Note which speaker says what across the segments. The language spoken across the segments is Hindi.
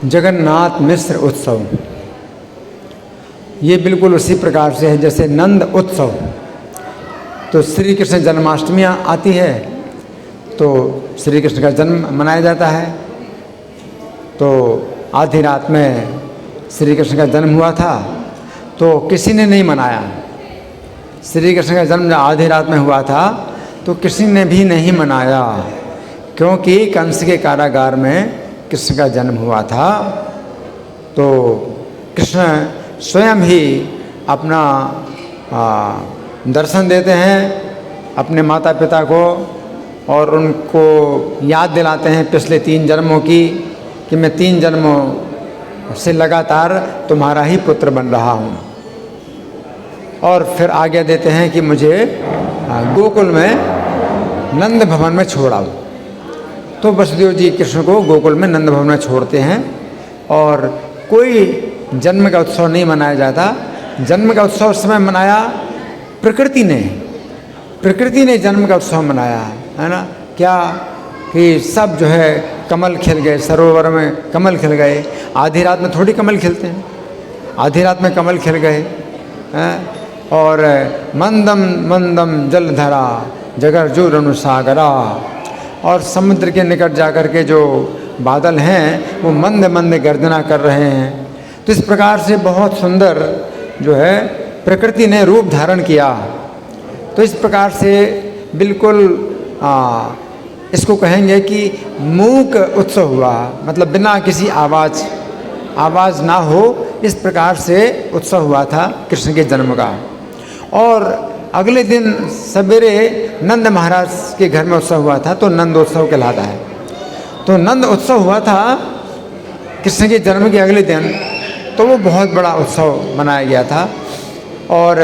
Speaker 1: जगन्नाथ मिश्र उत्सव ये बिल्कुल उसी प्रकार से है जैसे नंद उत्सव। तो श्री कृष्ण जन्माष्टमी आती है तो श्री कृष्ण का जन्म मनाया जाता है। तो आधी रात में श्री कृष्ण का जन्म हुआ था तो किसी ने नहीं मनाया। श्री कृष्ण का जन्म आधी रात में हुआ था तो किसी ने भी नहीं मनाया, क्योंकि कंस के कारागार में कृष्ण का जन्म हुआ था। तो कृष्ण स्वयं ही अपना दर्शन देते हैं अपने माता पिता को और उनको याद दिलाते हैं पिछले 3 जन्मों की कि मैं 3 जन्मों से लगातार तुम्हारा ही पुत्र बन रहा हूँ। और फिर आज्ञा देते हैं कि मुझे गोकुल में नंद भवन में छोड़ाओ। तो वसुदेव जी कृष्ण को गोकुल में नंद भवन में छोड़ते हैं और कोई जन्म का उत्सव नहीं मनाया जाता। जन्म का उत्सव उस समय मनाया प्रकृति ने जन्म का उत्सव मनाया है ना। क्या कि सब जो है कमल खिल गए, सरोवर में कमल खिल गए। आधी रात में थोड़ी कमल खिलते हैं, आधी रात में कमल खिल गए हैं। और मंदम मंदम जलधरा जगर्जुर अनुसागरा, और समुद्र के निकट जाकर के जो बादल हैं वो मंद मंद गर्जना कर रहे हैं। तो इस प्रकार से बहुत सुंदर जो है प्रकृति ने रूप धारण किया। तो इस प्रकार से बिल्कुल इसको कहेंगे कि मूक उत्सव हुआ, मतलब बिना किसी आवाज़ ना हो, इस प्रकार से उत्सव हुआ था कृष्ण के जन्म का। और अगले दिन सवेरे नंद महाराज के घर में उत्सव हुआ था तो नंदोत्सव कहलाता है। तो नंद उत्सव हुआ था कृष्ण के जन्म के अगले दिन, तो वो बहुत बड़ा उत्सव मनाया गया था। और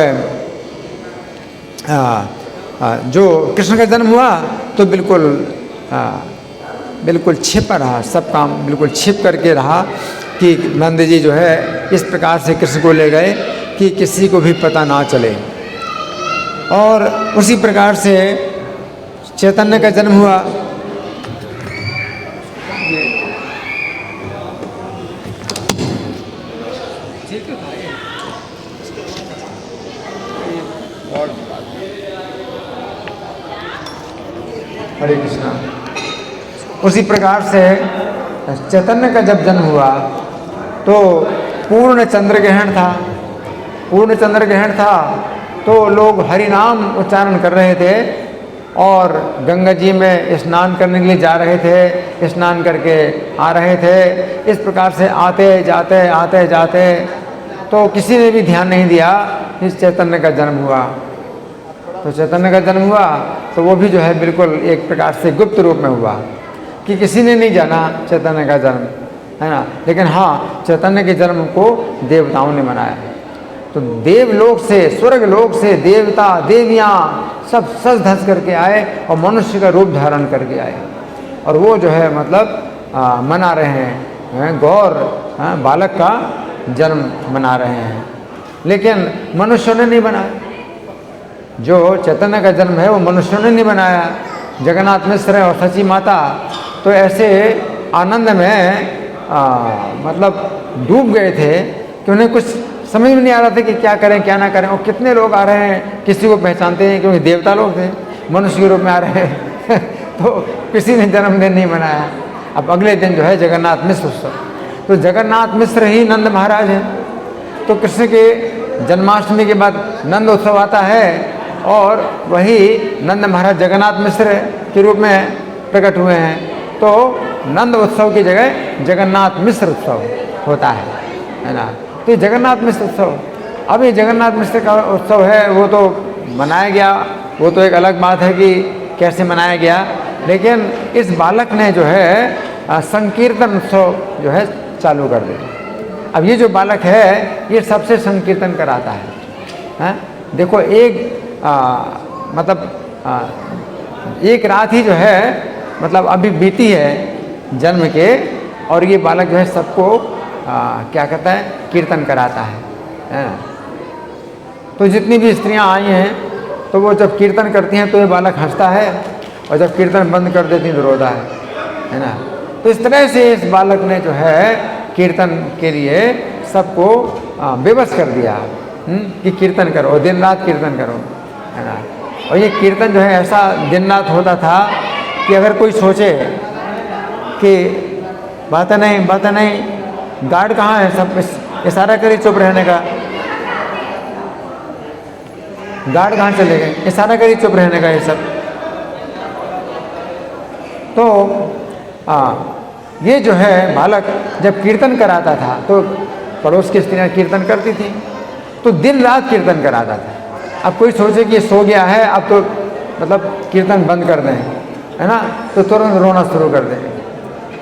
Speaker 1: जो कृष्ण का जन्म हुआ तो बिल्कुल छिपा रहा, सब काम बिल्कुल छिप करके रहा कि नंद जी जो है इस प्रकार से कृष्ण को ले गए कि किसी को भी पता ना चले। और उसी प्रकार से चैतन्य का जन्म हुआ। हरे कृष्णा। उसी प्रकार से चैतन्य का जब जन्म हुआ तो पूर्ण चंद्र ग्रहण था तो लोग हरि नाम उच्चारण कर रहे थे और गंगा जी में स्नान करने के लिए जा रहे थे, स्नान करके आ रहे थे। इस प्रकार से आते जाते तो किसी ने भी ध्यान नहीं दिया इस चैतन्य का जन्म हुआ। तो चैतन्य का जन्म हुआ तो वो भी जो है बिल्कुल एक प्रकार से गुप्त रूप में हुआ कि किसी ने नहीं जाना चैतन्य का जन्म, है ना। लेकिन हाँ, चैतन्य के जन्म को देवताओं ने मनाया। तो देवलोक से, स्वर्ग लोक से देवता देवियाँ सब सज धज करके आए और मनुष्य का रूप धारण करके आए और वो जो है मतलब मना रहे हैं गौर बालक का जन्म मना रहे हैं। लेकिन मनुष्यों ने नहीं बनाया। जो चैतन्य का जन्म है वो मनुष्यों ने नहीं बनाया। जगन्नाथ मिश्र और सची माता तो ऐसे आनंद में मतलब डूब गए थे कि उन्हें कुछ समझ में नहीं आ रहा था कि क्या करें क्या ना करें। और कितने लोग आ रहे हैं, किसी को पहचानते हैं क्योंकि देवता लोग थे, मनुष्य के रूप में आ रहे हैं तो किसी ने जन्मदिन नहीं मनाया। अब अगले दिन जो है जगन्नाथ मिश्र उत्सव, तो जगन्नाथ मिश्र ही नंद महाराज हैं। तो कृष्ण के जन्माष्टमी के बाद नंद उत्सव आता है और वही नंद महाराज जगन्नाथ मिश्र के रूप में प्रकट हुए हैं। तो नंद उत्सव की जगह जगन्नाथ मिश्र उत्सव होता है ना। तो जगन्नाथ मिश्र उत्सव, अब ये जगन्नाथ मिश्र का उत्सव है वो तो मनाया गया, वो तो एक अलग बात है कि कैसे मनाया गया। लेकिन इस बालक ने जो है संकीर्तन उत्सव जो है चालू कर दिया। अब ये जो बालक है ये सबसे संकीर्तन कराता है। देखो एक रात ही जो है मतलब अभी बीती है जन्म के, और ये बालक जो है सबको क्या कहता है कीर्तन कराता है। तो जितनी भी स्त्रियां आई हैं तो वो जब कीर्तन करती हैं तो ये बालक हंसता है और जब कीर्तन बंद कर देती हैं तो रोता है ना। तो इस तरह से इस बालक ने जो है कीर्तन के लिए सबको विवश कर दिया कि कीर्तन करो, दिन रात कीर्तन करो, है ना। और ये कीर्तन जो है ऐसा दिन रात होता था कि अगर कोई सोचे कि बातें नहीं, गार्ड कहाँ है, सब इशारा करी चुप रहने का, गार्ड कहाँ चले गए, इशारा करी चुप रहने का, ये सब। तो ये जो है बालक जब कीर्तन कराता था तो पड़ोस की स्त्रियाँ कीर्तन करती थी, तो दिन रात कीर्तन कराता था। अब कोई सोचे कि सो गया है, अब तो मतलब कीर्तन बंद कर दें, है ना, तो तुरंत रोना शुरू कर देंगे।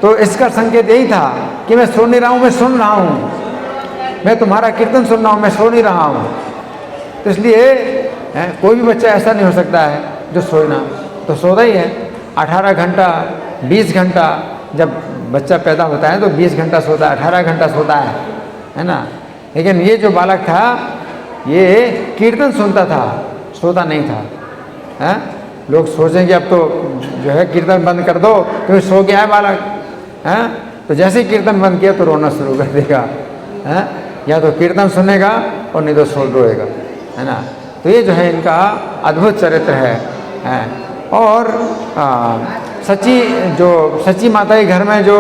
Speaker 1: तो इसका संकेत यही था कि मैं सो नहीं रहा हूँ, मैं सुन रहा हूँ, मैं तुम्हारा कीर्तन सुन रहा हूँ, मैं सो नहीं रहा हूँ। तो इसलिए कोई भी बच्चा ऐसा नहीं हो सकता है जो सोए ना, तो सोता ही है 18 घंटा 20 घंटा। जब बच्चा पैदा होता है तो 20 घंटा सोता है, 18 घंटा सोता है ना। लेकिन ये जो बालक था ये कीर्तन सुनता था, सोता नहीं था, है? लोग सोचेंगे अब तो जो है कीर्तन बंद कर दो क्योंकि सो गया है बालक, है? तो जैसे ही कीर्तन बंद किया तो रोना शुरू कर देगा, है? या तो कीर्तन सुनेगा और नहीं तो सो रोएगा, है ना। तो ये जो है इनका अद्भुत चरित्र है। और सच्ची माता के घर में जो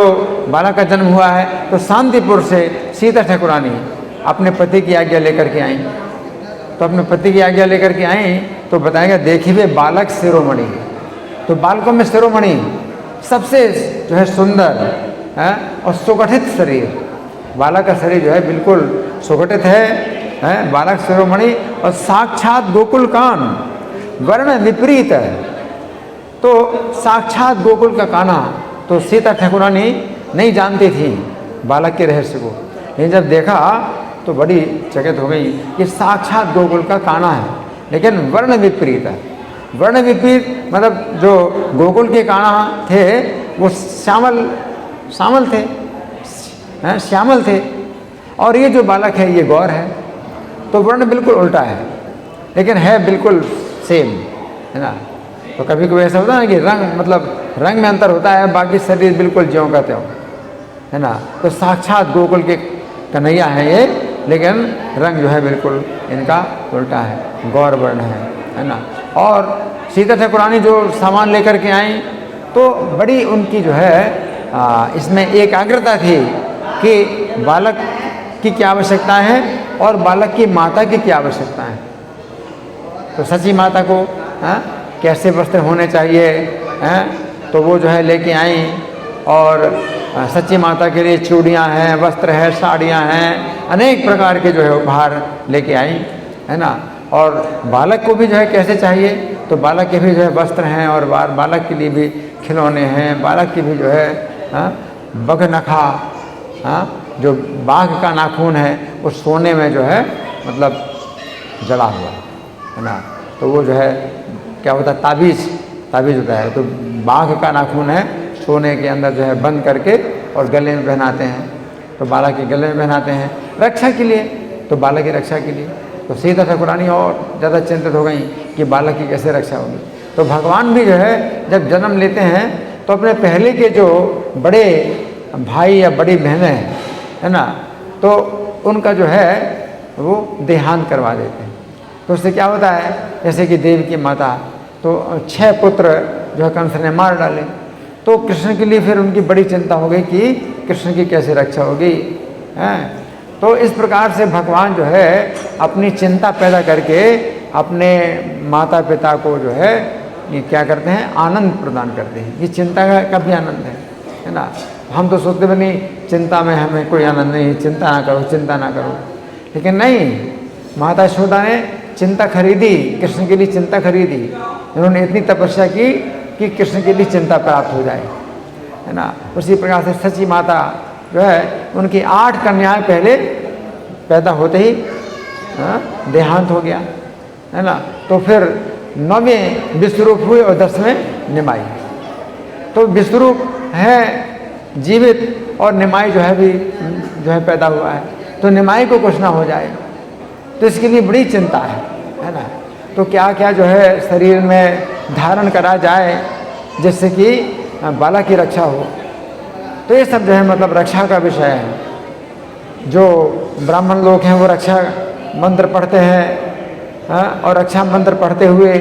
Speaker 1: बालक का जन्म हुआ है तो शांतिपुर से सीता ठाकुरानी अपने पति की आज्ञा लेकर के आई। तो अपने पति की आज्ञा लेकर के आई तो बताएगा देखिए बालक शिरोमणि। तो बालकों में शिरोमणि सबसे जो है सुंदर है और सुगठित शरीर, बालक का शरीर जो है बिल्कुल सुगठित है बालक शिरोमणि और साक्षात गोकुल कान, वर्ण विपरीत है। तो साक्षात गोकुल का काना, तो सीता ठाकुरानी नहीं जानती थी बालक के रहस्य को, लेकिन जब देखा तो बड़ी चकित हो गई कि साक्षात गोकुल का काना है, लेकिन वर्ण विपरीत है। वर्ण विपरीत मतलब जो गोकुल के काना थे वो श्यामल थे, और ये जो बालक है ये गौर है। तो वर्ण बिल्कुल उल्टा है लेकिन है बिल्कुल सेम, है ना। तो कभी कभी ऐसा होता है ना कि रंग में अंतर होता है, बाकी शरीर बिल्कुल ज्यों का त्यों, है ना। तो साक्षात गोकुल के कन्हैया है ये, लेकिन रंग जो है बिल्कुल इनका उल्टा है, गौर वर्ण है ना। और सीता ठाकुरानी जो सामान लेकर के आई तो बड़ी उनकी जो है इसमें एकाग्रता थी कि बालक की क्या आवश्यकता है और बालक की माता की क्या आवश्यकता है। तो सच्ची माता को कैसे वस्त्र होने चाहिए तो वो जो है लेके आई, और सच्ची माता के लिए चूड़ियाँ हैं, वस्त्र है, साड़ियाँ हैं, अनेक प्रकार के जो है उपहार लेके आई, है ना। और बालक को भी जो है कैसे चाहिए, तो बालक के भी जो है वस्त्र हैं और बालक के लिए भी खिलौने हैं, बालक की भी जो है बगनखा, जो बाघ का नाखून है वो सोने में जो है मतलब जड़ा हुआ है ना। तो वो जो है क्या होता है, ताबीज़ होता है। तो बाघ का नाखून है, सोने के अंदर जो है बंद करके और गले में पहनाते हैं, तो बालक के गले में पहनाते हैं रक्षा के लिए, तो बालक की रक्षा के लिए। तो सीता ठाकुरानी और ज़्यादा चिंतित हो गई कि बालक की कैसे रक्षा होगी। तो भगवान भी जो है जब जन्म लेते हैं तो अपने पहले के जो बड़े भाई या बड़ी बहनें है ना, तो उनका जो है वो देहांत करवा देते हैं। तो उससे क्या होता है, जैसे कि देव की माता, तो 6 पुत्र जो है कंस ने मार डाले। तो कृष्ण के लिए फिर उनकी बड़ी चिंता हो गई कि कृष्ण की कैसे रक्षा होगी, हैं। तो इस प्रकार से भगवान जो है अपनी चिंता पैदा करके अपने माता पिता को जो है ये क्या करते हैं, आनंद प्रदान करते हैं। ये चिंता का भी आनंद है ना। हम तो सोचते भी नहीं चिंता में हमें कोई आनंद नहीं, चिंता ना करो, लेकिन नहीं, माता यशोदा ने चिंता खरीदी, कृष्ण के लिए चिंता खरीदी। उन्होंने इतनी तपस्या की कि कृष्ण के लिए चिंता प्राप्त हो जाए, है ना। उसी प्रकार से सच्ची माता जो है उनकी 8 कन्याएं पहले पैदा होते ही देहांत हो गया, है ना। तो फिर 9वें विश्वरूप हुए और 10वें निमाई। तो विश्वरूप है जीवित और निमाई जो है भी जो है पैदा हुआ है, तो निमाई को कुछ ना हो जाए, तो इसके लिए बड़ी चिंता है ना। तो क्या क्या जो है शरीर में धारण करा जाए जिससे कि बालक की रक्षा हो, तो ये सब जो है मतलब रक्षा का विषय है। जो ब्राह्मण लोग हैं वो रक्षा मंत्र पढ़ते हैं, हाँ, और रक्षा मंत्र पढ़ते हुए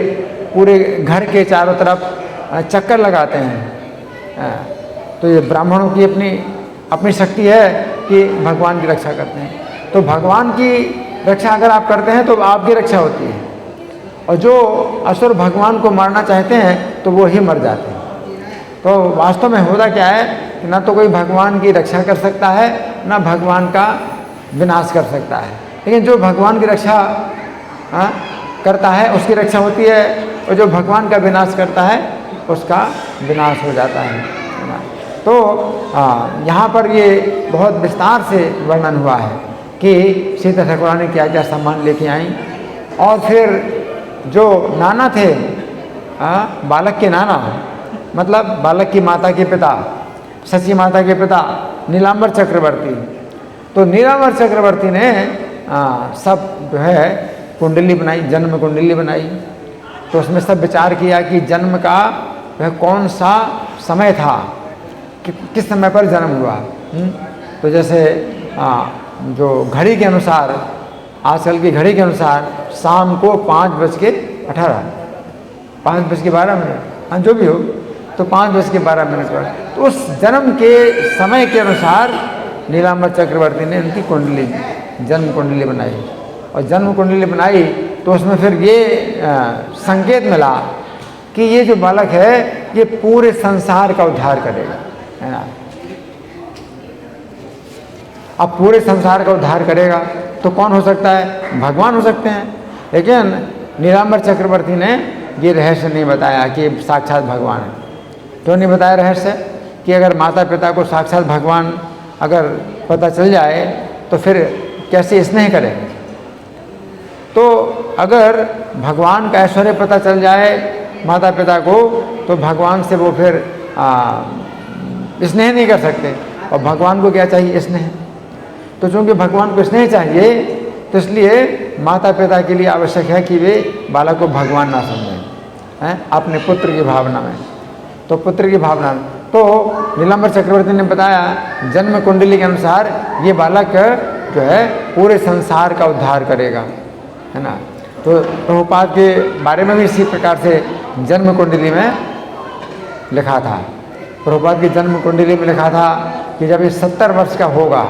Speaker 1: पूरे घर के चारों तरफ चक्कर लगाते हैं। तो ये ब्राह्मणों की अपनी शक्ति है कि भगवान की रक्षा करते हैं। तो भगवान की रक्षा अगर आप करते हैं तो आपकी रक्षा होती है, और जो असुर भगवान को मारना चाहते हैं तो वो ही मर जाते हैं। तो वास्तव में होता क्या है कि ना तो कोई भगवान की रक्षा कर सकता है, ना भगवान का विनाश कर सकता है। लेकिन जो भगवान की रक्षा करता है उसकी रक्षा होती है, और जो भगवान का विनाश करता है उसका विनाश हो जाता है ना। तो यहाँ पर ये बहुत विस्तार से वर्णन हुआ है कि सीता ठाकुरानी क्या क्या सामान लेके आई। और फिर जो नाना थे, बालक के नाना, मतलब बालक की माता के पिता, सची माता के पिता नीलांबर चक्रवर्ती। तो नीलांबर चक्रवर्ती ने सब जो है कुंडली बनाई, जन्म कुंडली बनाई। तो उसमें सब विचार किया कि जन्म का वह कौन सा समय था, किस समय पर जन्म हुआ। तो जैसे जो घड़ी के अनुसार, आजकल की घड़ी के अनुसार शाम को 5:18, 5:12, हाँ जो भी हो, तो 5:12 पर, तो उस जन्म के समय के अनुसार नीलांबर चक्रवर्ती ने उनकी कुंडली, जन्म कुंडली बनाई। और जन्म कुंडली बनाई तो उसमें फिर ये संकेत मिला कि ये जो बालक है ये पूरे संसार का उद्धार करेगा, है ना। अब पूरे संसार का उद्धार करेगा तो कौन हो सकता है? भगवान हो सकते हैं। लेकिन नीलांबर चक्रवर्ती ने ये रहस्य नहीं बताया कि साक्षात भगवान है। क्यों नहीं बताया रहस्य? कि अगर माता पिता को साक्षात भगवान अगर पता चल जाए तो फिर कैसे स्नेह करेंगे। तो अगर भगवान का ऐश्वर्य पता चल जाए माता पिता को तो भगवान से वो फिर स्नेह नहीं कर सकते, और भगवान को क्या चाहिए? स्नेह। तो चूँकि भगवान को स्नेह चाहिए तो इसलिए माता पिता के लिए आवश्यक है कि वे बालक को भगवान ना समझें, हैं, अपने पुत्र की भावना में। तो पुत्र की भावना में तो नीलांबर चक्रवर्ती ने बताया जन्म कुंडली के अनुसार ये बालक जो है पूरे संसार का उद्धार करेगा, है ना। तो प्रभुपाद के बारे में भी इसी प्रकार से जन्म कुंडली में लिखा था। प्रभुपाद की जन्म कुंडली में लिखा था कि जब ये 70 वर्ष का होगा,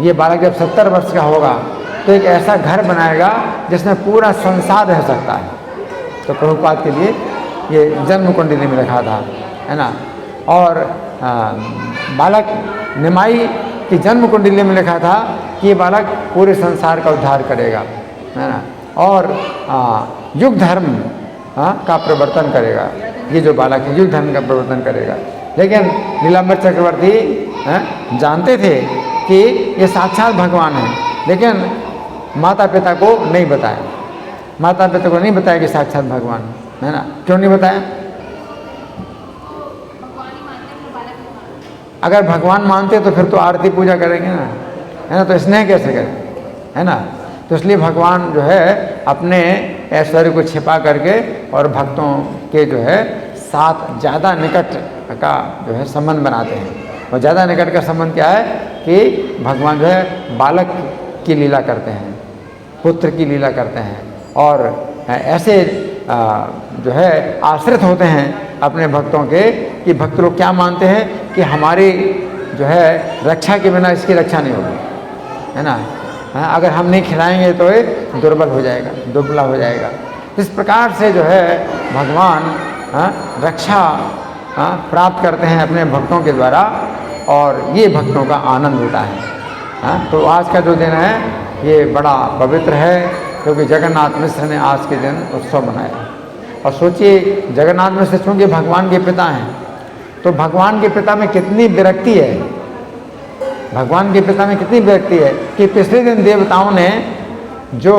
Speaker 1: ये बालक जब 70 वर्ष का होगा तो एक ऐसा घर बनाएगा जिसमें पूरा संसार रह सकता है। तो प्रभुपाद के लिए ये जन्म कुंडली में लिखा था, है ना। और बालक निमाई की जन्म कुंडली में लिखा था कि ये बालक पूरे संसार का उद्धार करेगा, है ना, और युग धर्म का प्रवर्तन करेगा। ये जो बालक है युग धर्म का प्रवर्तन करेगा। लेकिन नीलांबर चक्रवर्ती जानते थे कि ये साक्षात भगवान है, लेकिन माता पिता को नहीं बताया। माता पिता को नहीं बताया कि साक्षात भगवान है ना। क्यों नहीं बताया? अगर भगवान मानते तो फिर तो आरती पूजा करेंगे ना, है ना। तो स्नेह कैसे करें, है ना। तो इसलिए भगवान जो है अपने ऐश्वर्य को छिपा करके और भक्तों के जो है साथ ज़्यादा निकट का जो है संबंध बनाते हैं। और ज़्यादा निकट का संबंध क्या है कि भगवान जो है बालक की लीला करते हैं, पुत्र की लीला करते हैं, और ऐसे जो है आश्रित होते हैं अपने भक्तों के कि भक्त लोग क्या मानते हैं कि हमारी जो है रक्षा के बिना इसकी रक्षा नहीं होगी, है ना। अगर हम नहीं खिलाएंगे तो ये दुर्बल हो जाएगा, दुबला हो जाएगा। इस प्रकार से जो है भगवान रक्षा प्राप्त करते हैं अपने भक्तों के द्वारा, और ये भक्तों का आनंद होता है। तो आज का जो दिन है ये बड़ा पवित्र है, क्योंकि जगन्नाथ मिश्र ने आज के दिन उत्सव मनाया। और सोचिए जगन्नाथ मिश्र चूँकि भगवान के पिता हैं, तो भगवान के पिता में कितनी विरक्ति है, भगवान के पिता में कितनी विरक्ति है कि पिछले दिन देवताओं ने जो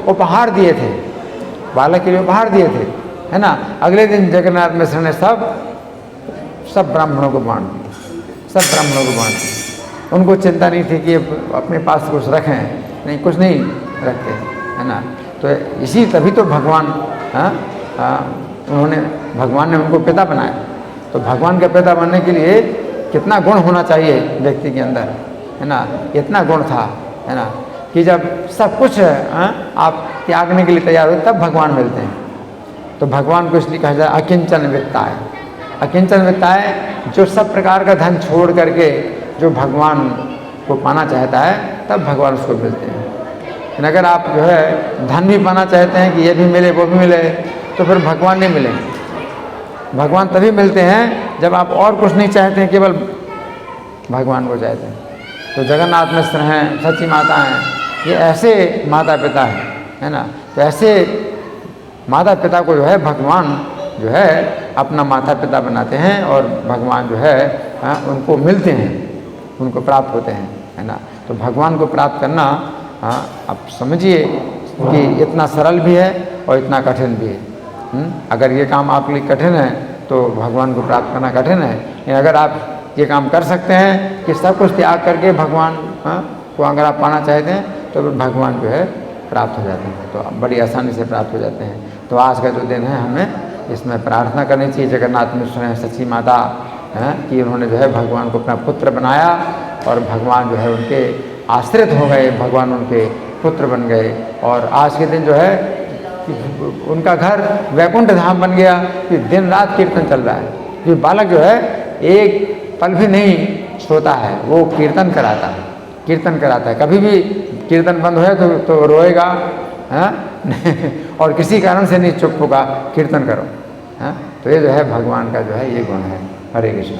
Speaker 1: उपहार दिए थे, बालक के लिए उपहार दिए थे, है ना, अगले दिन जगन्नाथ मिश्र ने सब ब्राह्मणों को बांट दिए, सब ब्राह्मणों को बांट दिए। उनको चिंता नहीं थी कि अपने पास कुछ रखें, नहीं, कुछ नहीं रखते, है ना। तो इसी तभी तो भगवान भगवान ने उनको पिता बनाया। तो भगवान का पिता बनने के लिए कितना गुण होना चाहिए व्यक्ति के अंदर, है ना। इतना गुण था, है ना, कि जब सब कुछ आप त्यागने के लिए तैयार हो तब भगवान मिलते हैं। तो भगवान को इसलिए कहा जाए अकिंचन वित्ताय। अकिंचन वित्ताय जो सब प्रकार का धन छोड़ करके जो भगवान को पाना चाहता है तब भगवान उसको मिलते हैं। लेकिन अगर आप जो है धन भी पाना चाहते हैं कि ये भी मिले वो भी मिले, तो फिर भगवान नहीं मिलेंगे। भगवान तभी मिलते हैं जब आप और कुछ नहीं चाहते हैं, केवल भगवान को चाहते हैं। तो जगन्नाथ मिश्र हैं, सची माता हैं, ये ऐसे माता पिता हैं, है ना। तो ऐसे माता पिता को जो है भगवान जो है अपना माता पिता बनाते हैं और भगवान जो है उनको मिलते हैं, उनको प्राप्त होते हैं, है ना। तो भगवान को प्राप्त करना आप समझिए कि इतना सरल भी है और इतना कठिन भी है। अगर ये काम आपके लिए कठिन है तो भगवान को प्राप्त करना कठिन है। लेकिन अगर आप ये काम कर सकते हैं कि सब कुछ त्याग करके भगवान को अगर आप पाना चाहते हैं तो फिर भगवान जो है प्राप्त हो जाते हैं, तो बड़ी आसानी से प्राप्त हो जाते हैं। तो आज का जो दिन है हमें इसमें प्रार्थना करनी चाहिए जगन्नाथ मिश्र हैं, सच्ची माता हैं, कि उन्होंने जो है भगवान को अपना पुत्र बनाया और भगवान जो है उनके आश्रित हो गए, भगवान उनके पुत्र बन गए। और आज के दिन जो है उनका घर वैकुंठ धाम बन गया कि दिन रात कीर्तन चल रहा है। ये बालक जो है एक पल भी नहीं सोता है, वो कीर्तन कराता है, कीर्तन कराता है। कभी भी कीर्तन बंद हो तो रोएगा, हाँ और किसी कारण से नहीं चुप होगा, कीर्तन करो, हाँ। तो ये जो है भगवान का जो है ये गुण है। हरे कृष्ण।